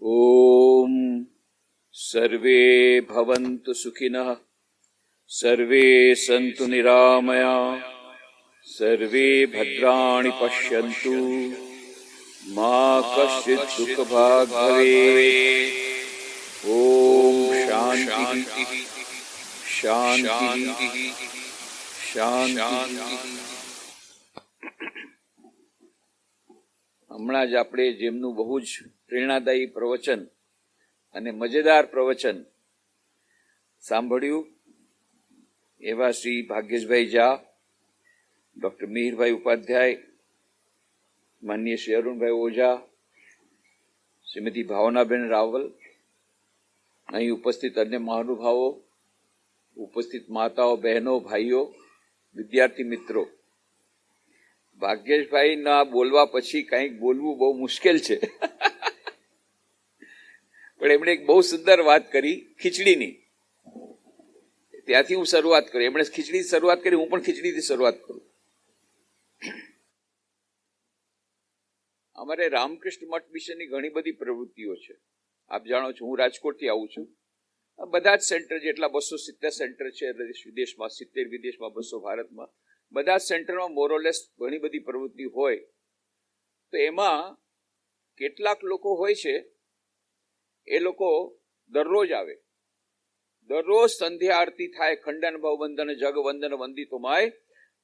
ओम सर्वे भवन्तु सुखिनः, सर्वे सन्तु निरामया, सर्वे भद्राणि पश्यन्तु, मा कश्चित् दुःखभाग् भवेत्। ओम शांति शांति शांति। હમણાં જ આપણે જેમનું બહુ જ પ્રેરણાદાયી પ્રવચન અને મજેદાર પ્રવચન સાંભળ્યું એવા શ્રી ભાગ્યેશભાઈ ઝા, ડોક્ટર મિહિરભાઈ ઉપાધ્યાય, માનનીય શ્રી અરુણભાઈ ઓઝા, શ્રીમતી ભાવનાબેન રાવલ, અહીં ઉપસ્થિત અન્ય મહાનુભાવો, ઉપસ્થિત માતાઓ, બહેનો, ભાઈઓ, વિદ્યાર્થી મિત્રો, ભાગ્યેશભાઈ ના બોલવા પછી કંઈક બોલવું બહુ મુશ્કેલ છે પણ એમણે એક બહુ સુંદર વાત કરી ખીચડીની. ત્યાંથી હું શરૂઆત કરું. એમણે ખીચડી શરૂઆત કરી, હું પણ ખીચડીથી શરૂઆત કરું. અમારે રામકૃષ્ણ મઠ વિશેની ઘણી બધી પ્રવૃત્તિઓ છે. આપ જાણો છો, હું રાજકોટથી આવું છું. બધા જ સેન્ટર, જેટલા 270 સેન્ટર છે વિદેશમાં, 70 વિદેશમાં, 200 ભારતમાં, બધા જ સેન્ટરમાં મોરોલેસ ઘણી બધી પ્રવૃત્તિ હોય. તો એમાં કેટલાક લોકો હોય છે, એ લોકો દરરોજ આવે, દરરોજ સંધ્યા આરતી થાય, ખંડન ભવ વંદન જગ વંદન વંદિતો માય.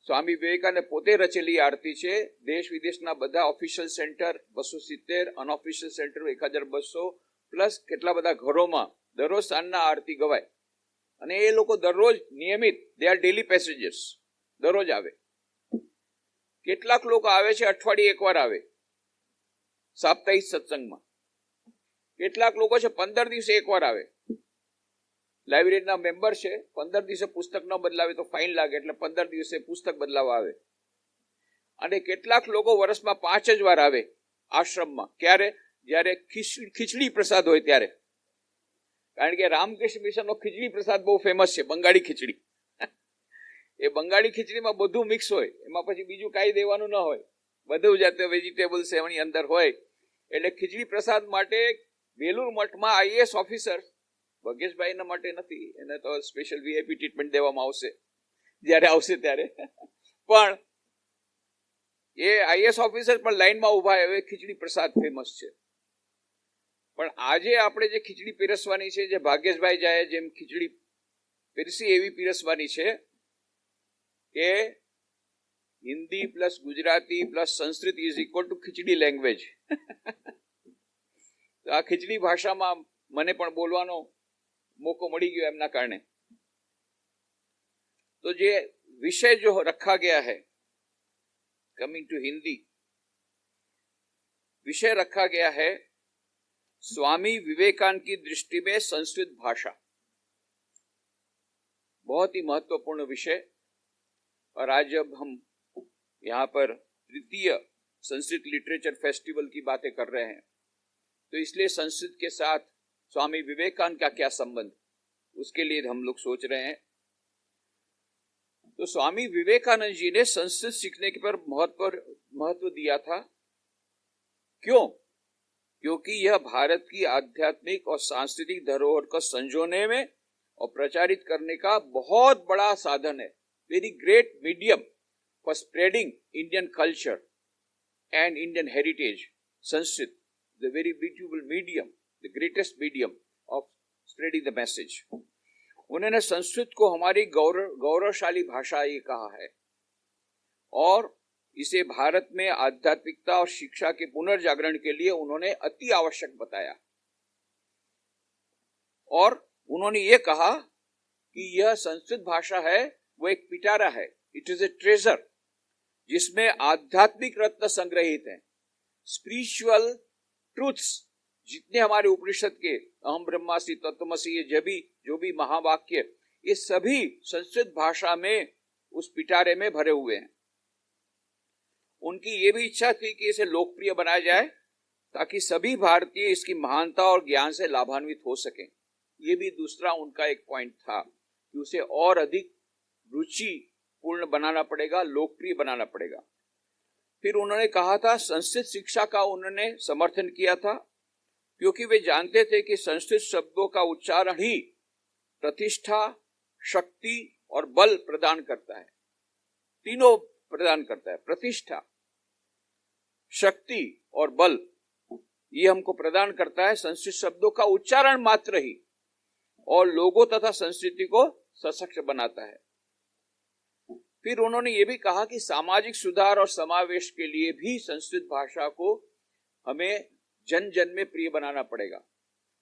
સ્વામી વિવેકાનંદે પોતે રચેલી આરતી છે. દેશ વિદેશના બધા official centre 270, unofficial centre 1200, plus કેટલા બધા ઘરોમાં દરરોજ સાંજના આરતી ગવાય. અને એ લોકો દરરોજ નિયમિત, દે આર ડેલી પેસેન્જર્સ, દરરોજ આવે. કેટલાક લોકો આવે છે અઠવાડિયે એકવાર આવે સાપ્તાહિક સત્સંગમાં. કેટલાક લોકો છે 15 દિવસે એકવાર આવે. લાઇબ્રેરીના મેમ્બર છે, 15 દિવસે પુસ્તક ન બદલાવે તો ફાઇન લાગે, એટલે 15 દિવસે પુસ્તક બદલાવા આવે. અને કેટલાક લોકો વર્ષમાં 5 જ વાર આવે આશ્રમમાં. ક્યારે? જ્યારે ખીચડી પ્રસાદ હોય ત્યારે. કારણ કે રામકૃષ્ણ મિશનનો ખીચડી પ્રસાદ બહુ ફેમસ છે, બંગાળી ખીચડી. એ બંગાળી ખીચડીમાં બધું મિક્સ હોય, એમાં પછી બીજું કાંઈ દેવાનું ન હોય, બધું જાતે વેજીટેબલ્સ એની અંદર હોય. એટલે ખીચડી પ્રસાદ માટે વેલુર મઠમાં આઈએએસ ઓફિસર, ભાગ્યેશભાઈના માટે નથી, એને તો સ્પેશિયલ વીઆઈપી ટ્રીટમેન્ટ દેવામાં આવશે જ્યારે આવશે ત્યારે, પણ એ આઈએએસ ઓફિસર પણ લાઈનમાં ઉભા, હવે ખીચડી પ્રસાદ ફેમસ છે. પણ આજે આપણે જે ખીચડી પીરસવાની છે, જે ભાગ્યેશભાઈ જાય જેમ ખીચડી પીરસી એવી પીરસવાની છે કે Hindi plus Gujarati plus Sanskrit is equal to khichdi language. તો આ ખીચડી ભાષામાં મને પણ બોલવાનો મોકો મળી ગયો એમના કારણે. तो ये विषय जो रखा गया है, कमिंग टू हिंदी, विषय रखा गया है स्वामी विवेकानंद की दृष्टि में संस्कृत भाषा. बहुत ही महत्वपूर्ण विषय. और आज जब हम यहाँ पर तृतीय संस्कृत लिटरेचर फेस्टिवल की बातें कर रहे हैं, तो इसलिए संस्कृत के साथ स्वामी विवेकानंद का क्या संबंध, उसके लिए हम लोग सोच रहे हैं. तो स्वामी विवेकानंद जी ने संस्कृत सीखने के पर महत्व दिया था. क्यों? क्योंकि यह भारत की आध्यात्मिक और सांस्कृतिक धरोहर को संजोने में और प्रचारित करने का बहुत बड़ा साधन है. Very great medium for spreading Indian culture and Indian heritage. Sanskrit, the very beautiful medium, the greatest medium of spreading the message. उन्होंने संस्कृत को हमारी गौरवशाली भाषा ये कहा है, और इसे भारत में आध्यात्मिकता और शिक्षा के पुनर्जागरण के लिए उन्होंने अति आवश्यक बताया. और उन्होंने ये कहा कि यह संस्कृत भाषा है वो एक पिटारा है, इट इज ए ट्रेजर, जिसमें आध्यात्मिक रत्न संग्रहित हैं. स्पिरिचुअल ट्रूथ्स जितने हमारे उपनिषद के अहम ब्रह्मास्मि तत्त्वमसि, ये जो भी महावाक्य, ये सभी संस्कृत भाषा में उस पिटारे में भरे हुए हैं. उनकी ये भी इच्छा थी कि इसे लोकप्रिय बनाया जाए ताकि सभी भारतीय इसकी महानता और ज्ञान से लाभान्वित हो सकें. ये भी दूसरा उनका एक पॉइंट था कि उसे और अधिक रुचि पूर्ण बनाना पड़ेगा, लोकप्रिय बनाना पड़ेगा. फिर उन्होंने कहा था, संस्कृत शिक्षा का उन्होंने समर्थन किया था क्योंकि वे जानते थे कि संस्कृत शब्दों का उच्चारण ही प्रतिष्ठा, शक्ति और बल प्रदान करता है। तीनों प्रदान करता है, प्रतिष्ठा, शक्ति और बल, ये हमको प्रदान करता है संस्कृत शब्दों का उच्चारण मात्र ही, और लोगों तथा संस्कृति को सशक्त बनाता है। फिर उन्होंने ये भी कहा कि सामाजिक सुधार और समावेश के लिए भी संस्कृत भाषा को हमें जन जन में प्रिय बनाना पड़ेगा।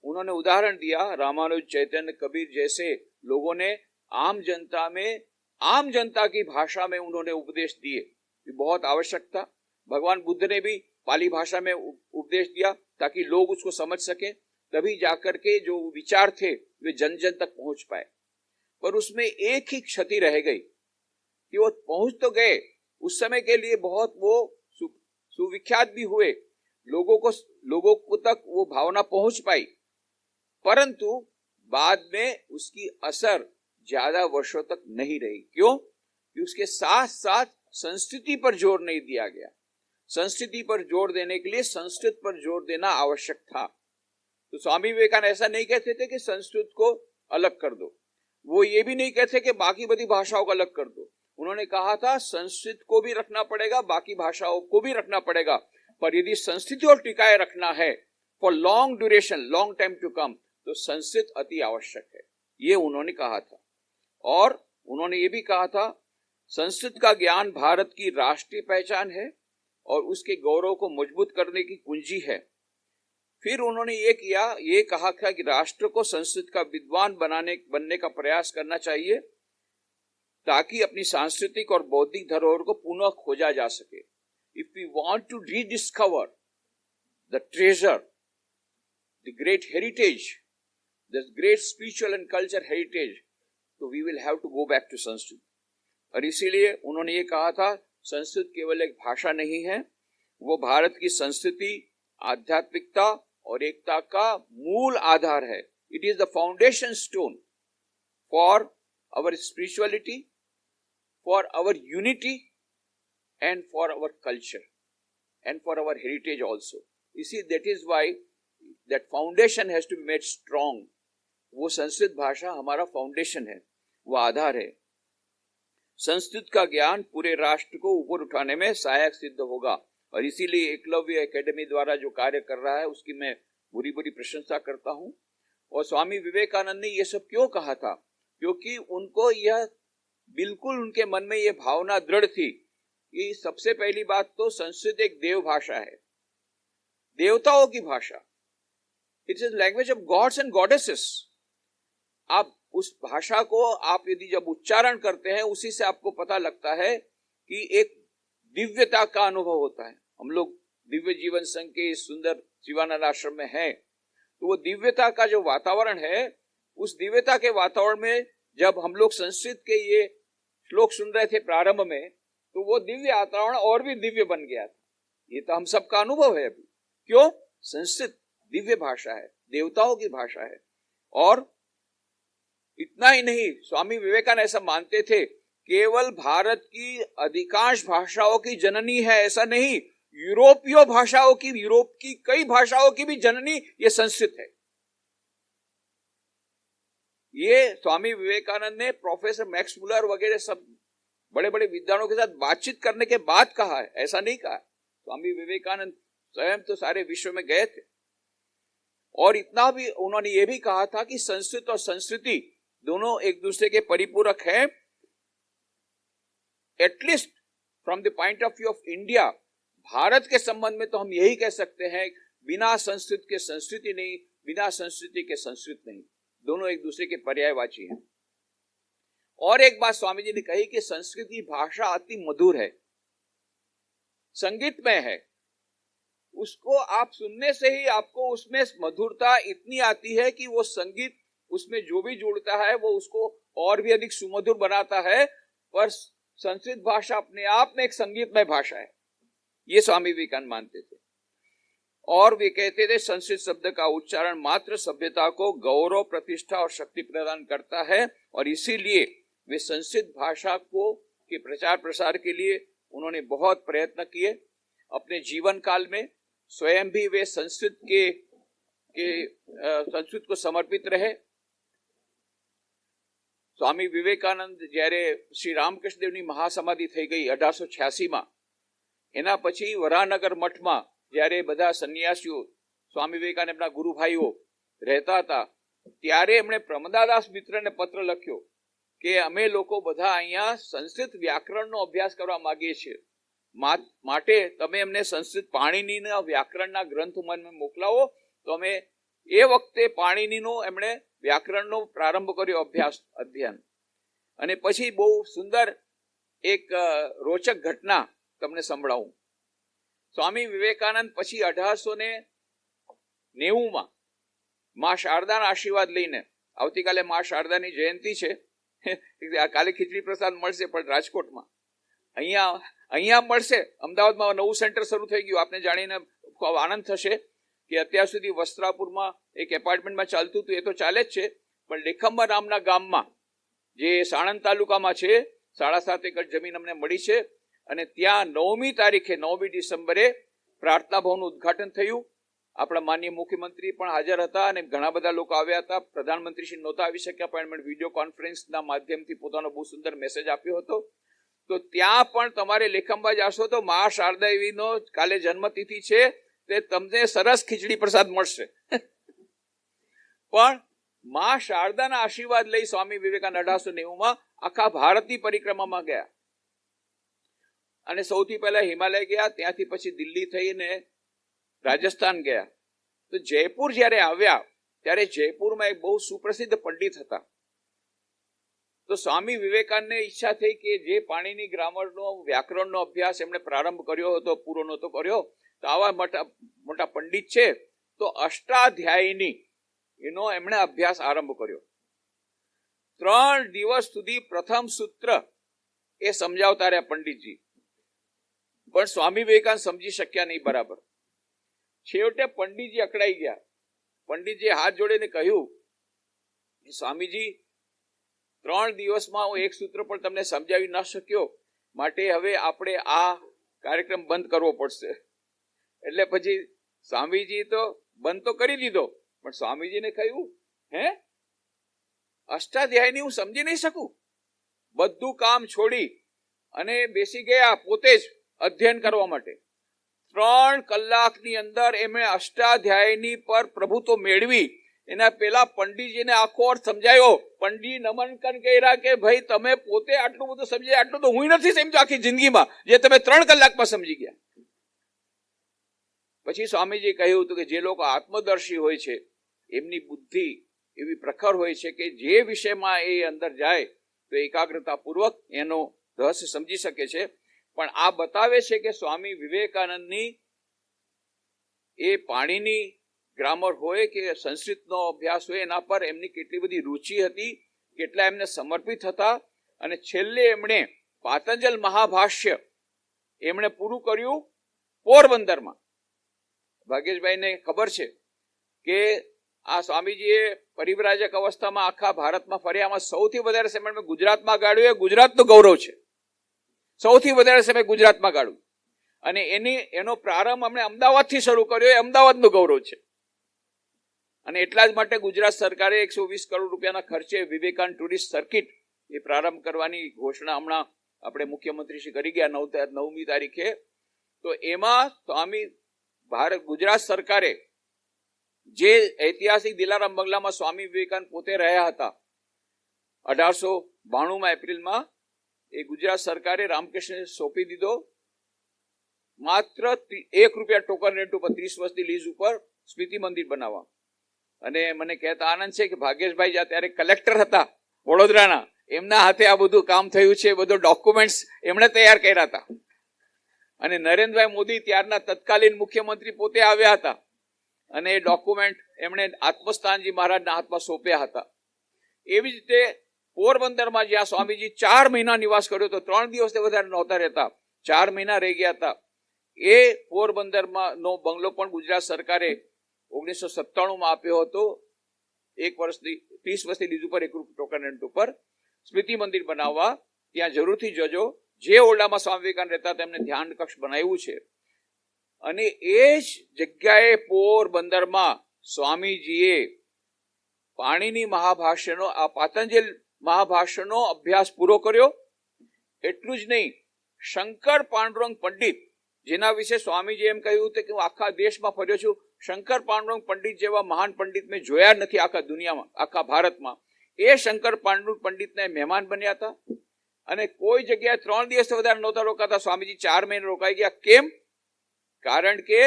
उन्होंने उदाहरण दिया, रामानुज, चैतन्य, कबीर जैसे लोगों ने आम जनता में, आम जनता की भाषा में उन्होंने उपदेश दिए, ये बहुत आवश्यक था। भगवान बुद्ध ने भी पाली भाषा में उपदेश दिया ताकि लोग उसको समझ सके, तभी जाकर के जो विचार थे वे जन जन तक पहुंच पाए। पर उसमें एक ही क्षति रह गई कि वो पहुंच तो गए, उस समय के लिए बहुत वो सुविख्यात भी हुए, लोगों को तक वो भावना पहुंच पाई, परंतु बाद में उसकी असर ज्यादा वर्षों तक नहीं रही। क्यों? कि उसके साथ साथ संस्कृति पर जोर नहीं दिया गया। संस्कृति पर जोर देने के लिए संस्कृत पर जोर देना आवश्यक था। तो स्वामी विवेकानंद ऐसा नहीं कहते थे कि संस्कृत को अलग कर दो, वो ये भी नहीं कहते कि बाकी बड़ी भाषाओं को अलग कर दो। उन्होंने कहा था संस्कृत को भी रखना पड़ेगा, बाकी भाषाओं को भी रखना पड़ेगा, पर यदि संस्कृति और टिकाए रखना है for long duration, long time to come, तो संस्कृत अति आवश्यक है, ये उन्होंने कहा था। और उन्होंने ये भी कहा था संस्कृत का ज्ञान भारत की राष्ट्रीय पहचान है और उसके गौरव को मजबूत करने की कुंजी है। फिर उन्होंने ये कहा था कि राष्ट्र को संस्कृत का विद्वान बनने का प्रयास करना चाहिए ताकि अपनी सांस्कृतिक और बौद्धिक धरोहर को पुनः खोजा जा सके। If we want to rediscover the treasure, the great heritage, the great spiritual and culture heritage, तो we will have to go back to Sanskrit. और इसीलिए उन्होंने ये कहा था संस्कृत केवल एक भाषा नहीं है, वो भारत की संस्कृति, आध्यात्मिकता और एकता का मूल आधार है। It is the foundation stone for our spirituality, for our unity and for our culture and for our heritage also. इसी that is why that foundation has to be made strong. वो संस्कृत भाषा हमारा फाउंडेशन है, वो आधार है। संस्कृत का ज्ञान पूरे राष्ट्र को ऊपर उठाने में सहायक सिद्ध होगा, और इसीलिए एकलव्य एकेडमी द्वारा जो कार्य कर रहा है उसकी मैं बुरी बुरी प्रशंसा करता हूं। और स्वामी विवेकानंद ने ये सब क्यों कहा था? क्योंकि उनको यह बिल्कुल उनके मन में यह भावना दृढ़ थी कि सबसे पहली बात तो संस्कृत एक देव भाषा है, देवताओं की भाषा। It is language of gods and goddesses. आप उस भाषा को आप यदि जब उच्चारण करते हैं, उसी से आपको पता लगता है कि एक दिव्यता का अनुभव होता है। हम लोग दिव्य जीवन संघ के इस सुंदर शिवानंद आश्रम में हैं, तो वो दिव्यता का जो वातावरण है, उस दिव्यता के वातावरण में जब हम लोग संस्कृत के ये श्लोक सुन रहे थे प्रारंभ में, तो वो दिव्य वातावरण और भी दिव्य बन गया था। ये तो हम सबका अनुभव है अभी। क्यों? संस्कृत दिव्य भाषा है, देवताओं की भाषा है। और इतना ही नहीं, स्वामी विवेकानंद ऐसा मानते थे केवल भारत की अधिकांश भाषाओं की जननी है, ऐसा नहीं, यूरोपीय भाषाओं की, यूरोप की कई भाषाओं की भी जननी ये संस्कृत है। ये स्वामी विवेकानंद ने प्रोफेसर मैक्स मुलर वगैरह सब बड़े बड़े विद्वानों के साथ बातचीत करने के बाद कहा है, ऐसा नहीं कहा। स्वामी विवेकानंद स्वयं तो सारे विश्व में गए थे। और इतना भी उन्होंने ये भी कहा था कि संस्कृत और संस्कृति दोनों एक दूसरे के परिपूरक हैं। At least from the point of view of India, Bharat के संबंध में तो हम यही कह सकते हैं, बिना संस्कृत के संस्कृति नहीं, बिना संस्कृति के संस्कृत नहीं, दोनों एक दूसरे के पर्यायवाची हैं। और एक बात स्वामी जी ने कही कि संस्कृति भाषा अति मधुर है, संगीतमय है। उसको आप सुनने से ही आपको उसमें मधुरता इतनी आती है कि वो संगीत, उसमें जो भी जुड़ता है वो उसको और भी अधिक सुमधुर बनाता है। पर संस्कृत भाषा अपने आप में एक संगीतमय भाषा है, ये स्वामी विवेकानंद मानते थे। और वे कहते थे संस्कृत शब्द का उच्चारण मात्र सभ्यता को गौरव, प्रतिष्ठा और शक्ति प्रदान करता है। और इसीलिए वे संस्कृत भाषा को के प्रचार प्रसार के लिए उन्होंने बहुत प्रयत्न किए। अपने जीवन काल में स्वयं भी वे संस्कृत के कि संस्कृत को समर्पित रहे। स्वामी विवेकानंद જ્યારે શ્રી રામકૃષ્ણ દેવની મહાસમાધિ થઈ ગઈ 1886માં, એના પછી વરાનગર મઠમાં જ્યારે બધા સંન્યાસીઓ સ્વામી વિવેકાનંદના ગુરુભાઈઓ રહેતા હતા, ત્યારે એમણે પ્રમદાદાસ મિત્રને પત્ર લખ્યો કે અમે લોકો બધા અહીંયા સંસ્કૃત વ્યાકરણનો અભ્યાસ કરવા માંગીએ છીએ, માટે તમે અમને સંસ્કૃત પાણીનીના વ્યાકરણના ગ્રંથ મને મોકલાવો. તો અમે એ વખતે પાણીનીનો એમણે વ્યાકરણનો પ્રારંભ કર્યો અધ્યયન. અને પછી બહુ સુંદર એક રોચક ઘટના તમને સંભળાવું. સ્વામી વિવેકાનંદ પછી 1890માં મા શારદાના આશીર્વાદ લઈને, આવતીકાલે મા શારદાની જયંતિ છે, કાલે ખીચડી પ્રસાદ મળશે પણ રાજકોટમાં, અહીંયા મળશે. અમદાવાદમાં નવું સેન્ટર શરૂ થઈ ગયું. આપને જાણીને ખૂબ આનંદ થશે કે અત્યાર સુધી વસ્ત્રાપુરમાં એક એપાર્ટમેન્ટમાં ચાલતું હતું, એ તો ચાલે જ છે, પણ લેખંબા નામના ગામમાં જે સાણંદ તાલુકામાં છે 7.5 એકર જમીન અમને મળી છે. અને ત્યાં 9મી તારીખે 9મી ડિસેમ્બરે પ્રાર્થના ભવનનું ઉદ્ઘાટન થયું. આપણા માનનીય મુખ્યમંત્રી પણ હાજર હતા અને ઘણા બધા લોકો આવ્યા હતા. પ્રધાનમંત્રી શ્રી નહોતા આવી શક્યા, પણ એમણે વિડીયો કોન્ફરન્સના માધ્યમથી પોતાનો બહુ સુંદર મેસેજ આપ્યો હતો. તો ત્યાં પણ તમારે લેખંબા જાશો તો મા શારદાદેવીનો કાલે જન્મતિથિ છે, તે તમને સરસ ખીચડી પ્રસાદ મળશે. પણ મા શારદાના આશીર્વાદ લઈ સ્વામી વિવેકાનંદ 1890માં આખા ભારતની પરિક્રમામાં ગયા. અને સૌથી પહેલા હિમાલય ગયા, ત્યાંથી પછી દિલ્હી થઈને રાજસ્થાન ગયા. તો જયપુર જ્યારે આવ્યા ત્યારે જયપુરમાં એક બહુ સુપ્રસિદ્ધ પંડિત હતા. તો સ્વામી વિવેકાનંદને ઈચ્છા થઈ કે જે પાણીની ગ્રામરનો વ્યાકરણનો અભ્યાસ એમણે પ્રારંભ કર્યો હતો, પૂરો નહોતો કર્યો, તો આવા મોટા પંડિત છે, તો અષ્ટાધ્યાયીની એનો એમણે અભ્યાસ આરંભ કર્યો. 3 દિવસ સુધી પ્રથમ સૂત્ર એ સમજાવતા રહ્યા પંડિતજી, પણ સ્વામી વિવેકાનંદ સમજી શક્યા નહીં બરાબર. છેવટે પંડિતજી અકળાઈ ગયા. પંડિતજીએ હાથ જોડીને કહ્યું, સ્વામીજી 3 દિવસમાં હું એક સૂત્ર પણ તમને સમજાવી ન શક્યો, માટે હવે આપણે આ કાર્યક્રમ બંધ કરવો પડશે. એટલે પછી સ્વામીજી તો બંધ તો કરી દીધો, પણ સ્વામીજીને કહ્યું, હે અષ્ટાધ્યાયની હું સમજી નહીં શકું. બધું કામ છોડી અને બેસી ગયા પોતે જ અધ્યયન કરવા માટે. 3 કલાકની અંદર એમણે અષ્ટાધ્યાયની પર પ્રભુત્વ મેળવી. એના પેલા પંડિતજીને આખો અર્થ સમજાયો. પંડિત નમન કર્યા કે ભાઈ તમે પોતે આટલું બધું સમજી, આટલું તો હું નથી સમજ્યો આખી જિંદગીમાં, જે તમે 3 કલાકમાં સમજી ગયા. પછી સ્વામીજી કહ્યું હતું કે જે લોકો આત્મદર્શી હોય છે એમની બુદ્ધિ એવી પ્રખર હોય છે કે જે વિષયમાં એ અંદર જાય તો એકાગ્રતાપૂર્વક એનો રહસ્ય સમજી શકે છે. પણ આ બતાવે છે કે સ્વામી વિવેકાનંદની એ પાણીની ગ્રામર હોય કે સંસ્કૃતનો અભ્યાસ હોય, એના પર એમની કેટલી બધી રુચિ હતી, કેટલા એમને સમર્પિત હતા. અને છેલ્લે એમણે પાતંજલ મહાભાષ્ય એમણે પૂરું કર્યું પોરબંદરમાં. ભાગ્યેશભાઈને ખબર છે કે આ સ્વામીજીએ પરિવ્રાજક અવસ્થામાં આખા ભારતમાં ફર્યામાં સૌથી વધારે સમય ગુજરાતમાં ગાળ્યું. એ ગુજરાતનું ગૌરવ છે, સૌથી વધારે સમય ગુજરાતમાં ગાળ્યું. અને એનો પ્રારંભ અમને અમદાવાદથી શરૂ કર્યો, એ અમદાવાદનું ગૌરવ છે. અને એટલા જ માટે ગુજરાત સરકારે 120 કરોડ રૂપિયાના ખર્ચે વિવેકાનંદ ટુરિસ્ટ સર્કિટ એ પ્રારંભ કરવાની ઘોષણા હમણાં આપણે મુખ્યમંત્રી શ્રી કરી ગયા 9મી તારીખે. તો એમાં સ્વામી ગુજરાત સરકારે જે ઐતિહાસિક દિલારામ બંગલામાં સ્વામી વિવેકાનંદ પોતે રહ્યા હતા 1892માં એપ્રિલમાં, એ ગુજરાત સરકારે રામકૃષ્ણને સોંપી દીધો. માત્ર 1 રૂપિયા ટોકન રેન્ટ ઉપર 30 વર્ષની લીઝ ઉપર સ્મૃતિ મંદિર બનાવવા. અને મને કહેતા આનંદ છે કે ભાગ્યેશભાઈ જ્યાં ત્યારે કલેક્ટર હતા વડોદરાના, એમના હાથે આ બધું કામ થયું છે. બધું ડોક્યુમેન્ટ્સ એમણે તૈયાર કર્યા હતા. અને નરેન્દ્રભાઈ મોદી ત્યારના તત્કાલીન મુખ્યમંત્રી પોતે આવ્યા હતા અને એ ડોક્યુમેન્ટ એમણે આત્મસ્થાનજી મહારાજના હાથમાં સોંપ્યા હતા. એવી જ રીતે પોરબંદરમાં જ્યાં સ્વામીજી 4 મહિના નિવાસ કર્યો હતો, 3 દિવસથી વધારે નહોતા રહેતા, 4 મહિના રહી ગયા હતા. એ પોરબંદરમાં નો બંગલો પણ ગુજરાત સરકારે 1997માં આપ્યો હતો. 1 વર્ષથી 30 વર્ષથી લીઝ ઉપર 1 રૂપિયા ટોકન રેન્ટ ઉપર સ્મૃતિ મંદિર બનાવવા. ત્યાં જરૂરથી જજો. જે ઓરડામાં સ્વામી વિવેકાનંદ રહેતા તેમને ધ્યાન કક્ષ બનાવ્યું છે. અને એ જ જગ્યાએ પોરબંદરમાં સ્વામીજીએ પાણીની મહાભાષ્યનો આ પાતંજલ મહાભાષ્યનો અભ્યાસ પૂરો કર્યો. એટલું જ નહીં, શંકર પાંડુરંગ પંડિત, જેના વિશે સ્વામીજી એમ કહ્યું હતું કે હું આખા દેશમાં ફર્યો છું, શંકર પાંડુરંગ પંડિત જેવા મહાન પંડિત મેં જોયા નથી આખા દુનિયામાં, આખા ભારતમાં. એ શંકર પાંડુરંગ પંડિતને મહેમાન બન્યા હતા અને કોઈ જગ્યાએ 3 દિવસ વધારે નહોતા રોકાતા. સ્વામીજી 4 મહિને રોકાઈ ગયા. કેમ? કારણ કે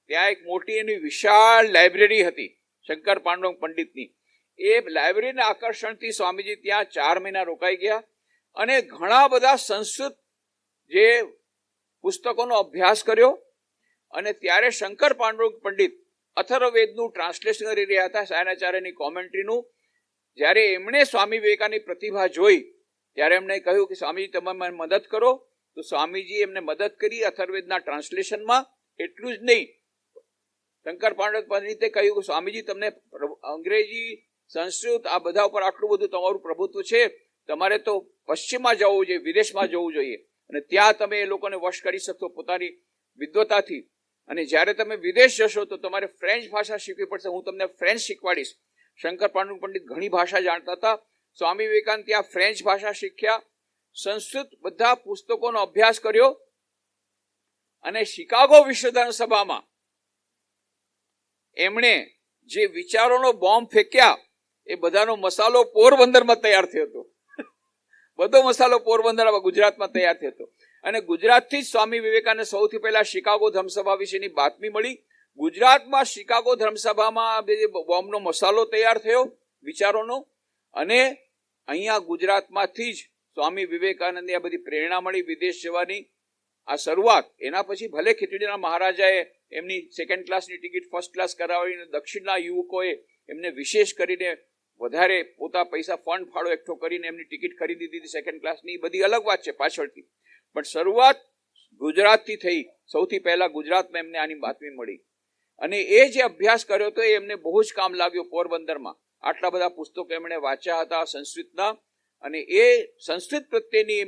ત્યાં એક મોટી એની વિશાળ લાઇબ્રેરી હતી શંકર પાંડુરંગ પંડિતની. એ લાઇબ્રેરીના આકર્ષણથી સ્વામીજી ત્યાં 4 મહિના રોકાઈ ગયા અને ઘણા બધા સંસ્કૃત જે પુસ્તકોનો અભ્યાસ કર્યો. અને ત્યારે શંકર પાંડુરંગ પંડિત અથર્વવેદનું ટ્રાન્સલેશન કરી રહ્યા હતા, સાયણાચાર્યની કોમેન્ટ્રીનું. જ્યારે એમણે સ્વામી વિવેકાનંદની પ્રતિભા જોઈ ત્યારે એમણે કહ્યું કે સ્વામીજી તમે મને મદદ કરો. તો સ્વામીજી એમને મદદ કરી અથર્વવેદના ટ્રાન્સલેશનમાં. એટલું જ નહીં, શંકર પાંડુરંગ પંડિતે કહ્યું કે સ્વામીજી તમને અંગ્રેજી, સંસ્કૃત આ બધા ઉપર આટલું બધું તમારું પ્રભુત્વ છે, તમારે તો પશ્ચિમમાં જવું જોઈએ, વિદેશમાં જવું જોઈએ અને ત્યાં તમે એ લોકોને વશ કરી શકશો પોતાની વિદ્વતાથી. અને જ્યારે તમે વિદેશ જશો તો તમારે ફ્રેન્ચ ભાષા શીખવી પડશે, હું તમને ફ્રેન્ચ શીખવાડીશ. શંકર પાંડુરંગ પંડિત ઘણી ભાષા જાણતા હતા. સ્વામી વિવેકાનંદ ત્યાં ફ્રેન્ચ ભાષા શીખ્યા, સંસ્કૃત બધા પુસ્તકોનો અભ્યાસ કર્યો અને શિકાગો વિશ્વધર્મ સભામાં એમણે જે વિચારોનો બોમ્બ ફેંક્યા એ બધાનો મસાલો પોરબંદરમાં તૈયાર થયો હતો. બધો મસાલો પોરબંદરમાં, ગુજરાતમાં તૈયાર થયો હતો. અને ગુજરાતથી જ સ્વામી વિવેકાનંદ સૌથી પહેલા શિકાગો ધર્મસભા વિશેની બાતમી મળી. ગુજરાતમાં શિકાગો ધર્મસભામાં જે બોમ્બનો મસાલો તૈયાર થયો વિચારોનો, અને અહીંયા ગુજરાતમાંથી જ સ્વામી વિવેકાનંદની આ બધી પ્રેરણા મળી વિદેશ જવાની આ શરૂઆત. એના પછી ભલે ખીચડીના મહારાજાએ એમની 2nd ક્લાસની ટિકિટ 1st ક્લાસ કરાવીને દક્ષિણના યુવકોએ એમને વિશેષ કરીને વધારે પોતા પૈસા ફંડ ફાળો એકઠો કરીને એમની ટિકિટ ખરીદી દીધી 2nd ક્લાસની. બધી અલગ વાત છે પાછળથી, પણ શરૂઆત ગુજરાતથી થઈ. સૌથી પહેલા ગુજરાતમાં એમને આની બાતમી મળી અને એ જે અભ્યાસ કર્યો હતો એ એમને બહુ જ કામ લાગ્યો પોરબંદરમાં. આટલા બધા પુસ્તકો એમણે વાંચ્યા હતા સંસ્કૃતના, અને એ સંસ્કૃત પ્રત્યેની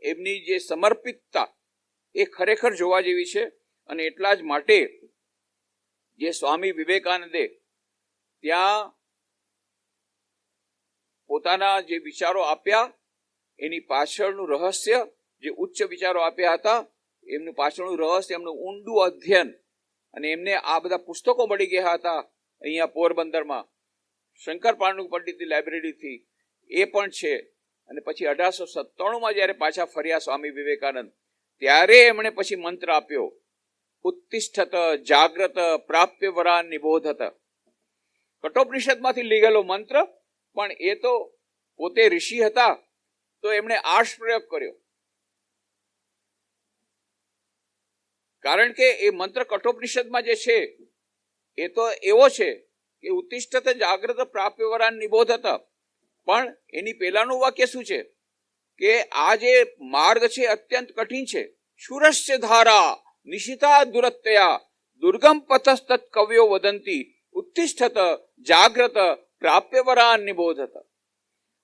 એમની જે સમર્પિતતા એ ખરેખર જોવા જેવી છે. અને એટલા જ માટે જે સ્વામી વિવેકાનંદે ત્યાં પોતાના જે વિચારો આપ્યા એની પાછળનું રહસ્ય, જે ઉચ્ચ વિચારો આપ્યા હતા એમનું પાછળનું રહસ્ય, એમનું ઊંડું અધ્યયન, અને એમને આ બધા પુસ્તકો મળી ગયા હતા અહીંયા પોરબંદરમાં શંકર પાંડુરંગ પંડિતની લાઇબ્રેરીથી, એ પણ છે. અને પછી 1897માં જયારે પાછા ફર્યા સ્વામી વિવેકાનંદ, ત્યારે એમણે પછી મંત્ર આપ્યો, ઉત્તિષ્ઠત જાગ્રત પ્રાપ્ય વરાન નિબોધત. કઠોપનિષદમાંથી લીધેલો મંત્ર, પણ એ તો પોતે ઋષિ હતા તો એમણે આર્ષ પ્રયોગ કર્યો. કારણ કે એ મંત્ર કઠોપનિષદમાં જે છે એ તો એવો છે કે ઉત્તિષ્ઠત જાગ્રત પ્રાપ્ય વરાન નિબોધત. પણ એની પહેલાનું વાક્ય શું છે કે આ જે માર્ગ છે અત્યંત કઠિન છે. શુરસ્ય ધારા નિશિતા દુરત્તયા દુર્ગમ પથસ્તત કવ્યો વદંતી ઉત્તિષ્ઠત જાગ્રત પ્રાપ્ય વરાન નિબોધત.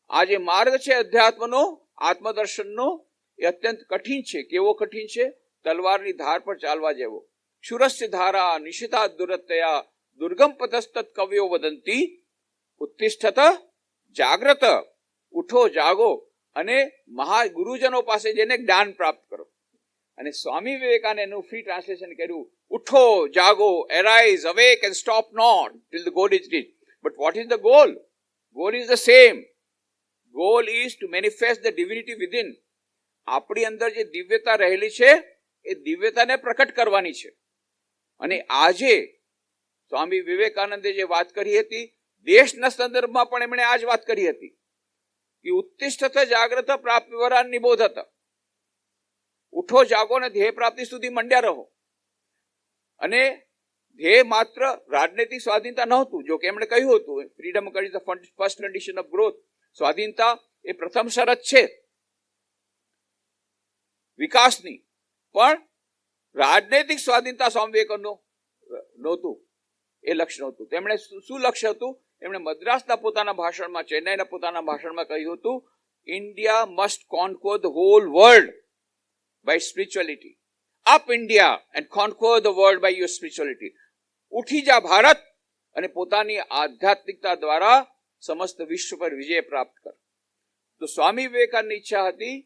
આ જે માર્ગ છે અધ્યાત્મનો, આત્મદર્શનનો, એ અત્યંત કઠિન છે. કેવો કઠિન છે? તલવારની ધાર પર ચાલવા જેવો. શુરસ્ય ધારા નિશિતા દુરત્તયા દુર્ગમ પથસ્તત કવ્યો વદંતી ઉત્તિષ્ઠત જાગ્રત. ઉઠો, જાગો અને મહા ગુરુજનો પાસે જઈને જ્ઞાન પ્રાપ્ત કરો. અને સ્વામી વિવેકાનંદે એનું ફ્રી ટ્રાન્સલેશન કર્યું, ઉઠો, જાગો, arise, awake and stop not till the goal is reached. But what is the goal? Goal is the same. Goal is to manifest the divinity within. આપણી અંદર જે દિવ્યતા રહેલી છે એ દિવ્યતાને પ્રકટ કરવાની છે. અને આજે સ્વામી વિવેકાનંદે જે વાત કરી હતી, દેશના સંદર્ભમાં પણ એમણે આ જ વાત કરી હતી કે ઉત્તિષ્ઠત જાગ્રત પ્રાપ્ય વરાન નિબોધત. ઉઠો, જાગો ને ધ્યેય પ્રાપ્તિ સુધી મંડ્યા રહો. અને ધ્યેય માત્ર રાજનૈતિક સ્વાધીનતા નહોતું, જો કે એમણે કહ્યું હતું freedom is the first condition of growth. સ્વાધીનતા એ પ્રથમ શરત છે વિકાસની. પણ રાજનૈતિક સ્વાધીનતા સ્વામી વિવેકાનંદ નહોતું, એ લક્ષ્ય નહોતું. તેમણે શું લક્ષ્ય હતું? એમણે મદ્રાસના પોતાના ભાષણમાં, ચેન્નાઈના પોતાના ભાષણમાં કહ્યું હતું, India must conquer the whole world by spirituality. Up India and conquer the world by your spirituality. ઉઠી જા ભારત અને પોતાની આધ્યાત્મિકતા દ્વારા સમસ્ત વિશ્વ પર વિજય પ્રાપ્ત કર. તો સ્વામી વિવેકાનંદની ઈચ્છા હતી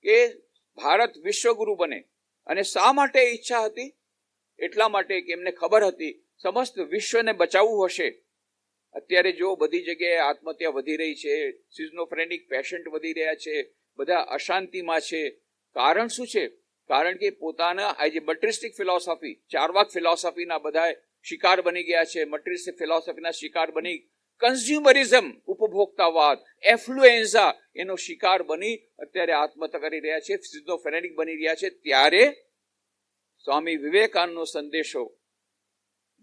કે ભારત વિશ્વગુરુ બને. અને શા માટે ઈચ્છા હતી? એટલા માટે કે એમને ખબર હતી સમસ્ત વિશ્વને બચાવવું હશે. અત્યારે જો બધી જગ્યાએ આત્મહત્યા વધી રહી છે, સિઝનોફ્રેનિક પેશન્ટ વધી રહ્યા છે, બધા અશાંતિમાં છે. કારણ શું છે? કારણ કે પોતાના આ જે મટીરિયલિસ્ટિક ફિલોસોફી, ચારવાક ફિલોસોફીના બધા શિકાર બની ગયા છે. મટીરિયલિસ્ટિક ફિલોસોફીના શિકાર બની કન્ઝ્યુમરિઝમ, ઉપભોક્તાવાદ, એફ્લુએન્ઝા એનો શિકાર બની અત્યારે આત્મહત્યા કરી રહ્યા છે, સિઝનોફ્રેનિક બની રહ્યા છે. ત્યારે સ્વામી વિવેકાનંદનો સંદેશો,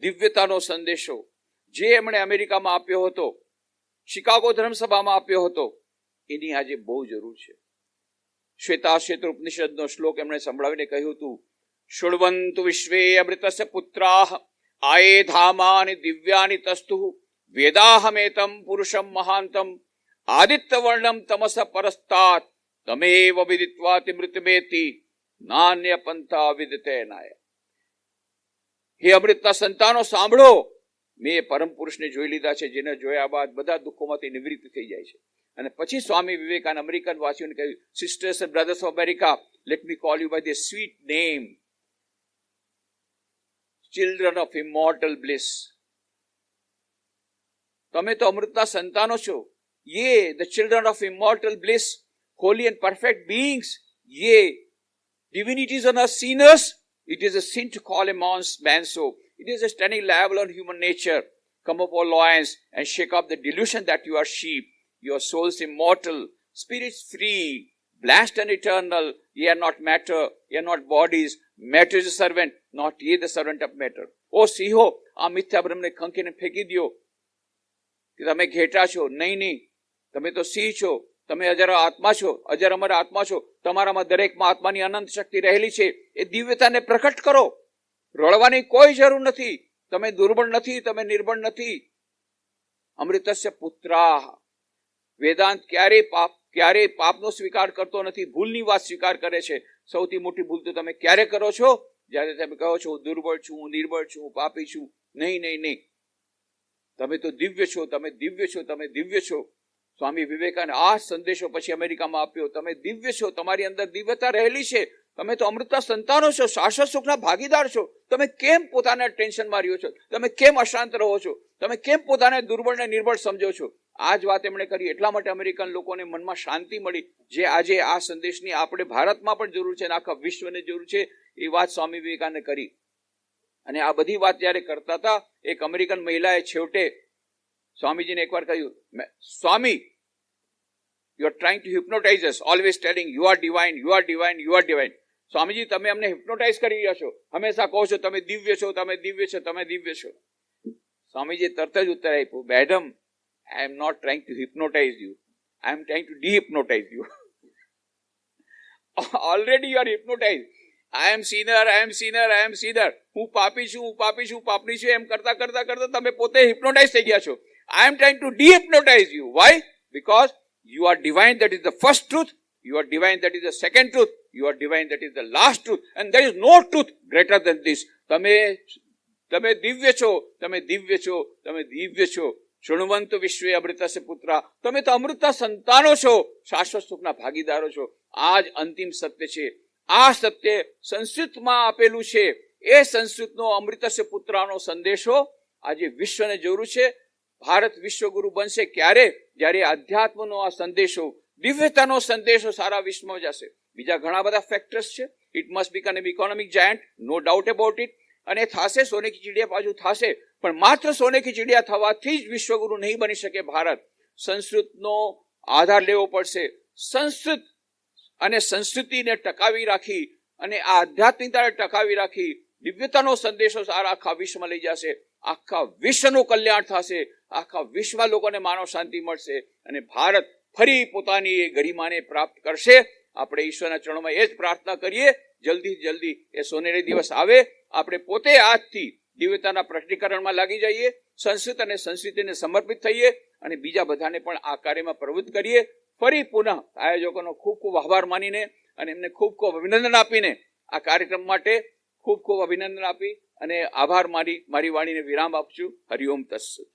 દિવ્યતાનો સંદેશો જે એમણે અમેરિકામાં આપ્યો હતો, શિકાગો ધર્મસભામાં આપ્યો હતો, એની આજે બહુ જરૂર છે. શ્વેતાશ્વેત્ર ઉપનિષદનો શ્લોક એમણે સંભળાવીને કહ્યું હતું, શૃણવંતુ વિશ્વે અમૃતસ્ય પુત્રાઃ આયે ધામાની દિવ્યાની તસ્તુ વેદાહમેતમ પુરુષમ મહાંતમ આદિત્ય વર્ણમ તમસ પરસ્તાત તમેવ વિદિત્વાતિ મૃતમેતિ નાન્ય પંથા વિદતે નાય. હે અમૃતના સંતાનો સાંભળો, મેં પરમ પુરુષને જોઈ લીધા છે, જેને જોયા બાદ બધા દુઃખોમાંથી નિવૃત્ત થઈ જાય છે. અને પછી સ્વામી વિવેકાનંદ અમેરિકન વાસીઓને કહ્યું, sisters and brothers of America, let me call you by the sweet name, children of immortal bliss. તમે તો અમૃતના સંતાનો છો. Ye the children of immortal bliss, holy and perfect beings. Ye divinities are not sinners. It is a sin to call a man so. It is a standing liable on human nature. Come up, O lions, and shake off the delusion that you are sheep. Your souls immortal, spirits free, blessed and eternal. Ye are not matter, ye are not bodies. Matter is a servant, not ye the servant of matter. O સિંહો, આ મિથ્યા બ્રહ્મને ખંખીને ફેંકી દો કે તમે ઘેટા છો. નહીં, તમે તો સિંહ છો. તમે અજર આત્મા છો, અજર અમર આત્મા છો. તમારામાં દરેકમાં આત્માની અનંત શક્તિ રહેલી છે. એ દિવ્યતાને પ્રકટ કરો. રડવાની કોઈ જરૂર નથી. તમે દુર્બળ નથી, તમે નિર્બળ નથી. અમૃતસ્ય પુત્રાઃ. વેદાંત ક્યારેય પાપનો સ્વીકાર કરતો નથી, ભૂલની વાત સ્વીકાર કરે છે. સૌથી મોટી ભૂલ તો તમે ક્યારે કરો છો? જ્યારે તમે કહો છો હું દુર્બળ છું, હું નિર્બળ છું, હું પાપી છું. નહીં. તમે તો દિવ્ય છો, તમે દિવ્ય છો, તમે દિવ્ય છો. સ્વામી વિવેકાનંદ આ સંદેશો પછી અમેરિકામાં આપ્યો. તમે દિવ્ય છો, તમારી અંદર દિવ્યતા રહેલી છે. તમે તો અમૃતના સંતાનો છો, શાશ્વત સુખના ભાગીદાર છો. તમે કેમ પોતાના ટેન્શનમાં રહ્યો છો? તમે કેમ અશાંત રહો છો? તમે કેમ પોતાને દુર્બળ ને નિર્બળ સમજો છો? આ જ વાત એમણે કરી. એટલા માટે અમેરિકન લોકોને મનમાં શાંતિ મળી, જે આજે આ સંદેશની આપણે ભારતમાં પણ જરૂર છે અને આખા વિશ્વને જરૂર છે. એ વાત સ્વામી વિવેકાનંદે કરી. અને આ બધી વાત જયારે કરતા હતા, એક અમેરિકન મહિલાએ છેવટે સ્વામીજીને એકવાર કહ્યું, સ્વામી, you are trying to hypnotize us, always telling you are divine, you are divine, you are divine. Swamiji, તમે અમને હિપ્નોટાઇઝ કરી રહ્યા છો. હંમેશા કહો છો તમે દિવ્ય છો, તમે દિવ્ય છો, તમે દિવ્ય છો. સ્વામીજી તરત જ ઉત્તર આપ્યો, madam, I am not trying to hypnotize you. I am trying to dehypnotize you. Already you are hypnotized. I am sinner, I am sinner, I am sinner. હું પાપી છું, હું પાપી છું, પાપની છું, એમ કરતા કરતા તમે પોતે હિપ્નોટાઇઝ થઈ ગયા છો. I am trying to dehypnotize you. Why? Because you are divine, that is the first truth. You are divine, that is the second truth. You are divine, that is the last truth. And there is no truth greater than this. તમે દિવ્ય છો, તમે દિવ્ય છો, તમે દિવ્ય છો. શૃણવંતુ વિશ્વે અમૃતસ્ય પુત્રા. તમે તો અમૃતના સંતાનો છો, શાશ્વત સુખના ભાગીદારો છો. આ જ અંતિમ સત્ય છે. આ સત્ય સંસ્કૃતમાં આપેલું છે. એ સંસ્કૃતનો અમૃતસ્ય પુત્રાનો સંદેશો આજે વિશ્વને જરૂર છે. ભારત વિશ્વગુરુ બનશે ક્યારે? જ્યારે આધ્યાત્મનો આ સંદેશો, દિવ્યતાનો સંદેશો સારા વિશ્વમાં જશે. બીજા ઘણા બધા ફેક્ટર્સ છે. It must become an economic giant, no doubt about it. અને થશે, સોને કી ચીડિયા બાજુ થશે. પણ માત્ર સોને કી ચીડિયા થવાથી જ વિશ્વગુરુ નહીં બની શકે ભારત. સંસ્કૃતનો આધાર લેવો પડશે. સંસ્કૃત અને સંસ્કૃતિને ટકાવી રાખી અને આ આધ્યાત્મિકતાને ટકાવી રાખી દિવ્યતાનો સંદેશો સારા આખા વિશ્વમાં લઈ જશે. આખા વિશ્વનું કલ્યાણ થશે. આખા વિશ્વમાં લોકોને માનવ શાંતિ મળશે અને ભારત ફરી પોતાની એ ગરિમાને પ્રાપ્ત કરશે. આપણે ઈશ્વરના ચરણોમાં એ જ પ્રાર્થના કરીએ, જલ્દી જલ્દી એ સોનેરી દિવસ આવે. આપણે પોતે આજથી દિવ્યતાના પ્રકટીકરણમાં લાગી જઈએ, સંસ્કૃત અને સંસ્કૃતિને સમર્પિત થઈએ અને બીજા બધાને પણ આ કાર્યમાં પ્રવૃત્ત કરીએ. ફરી પુનઃ આયોજકોનો ખૂબ ખૂબ આભાર માનીને અને એમને ખૂબ ખૂબ અભિનંદન આપીને આ કાર્યક્રમ માટે ખૂબ ખૂબ અભિનંદન આપી અને આભાર મારી વાણીને વિરામ આપશું. હરિઓમ તત્સત.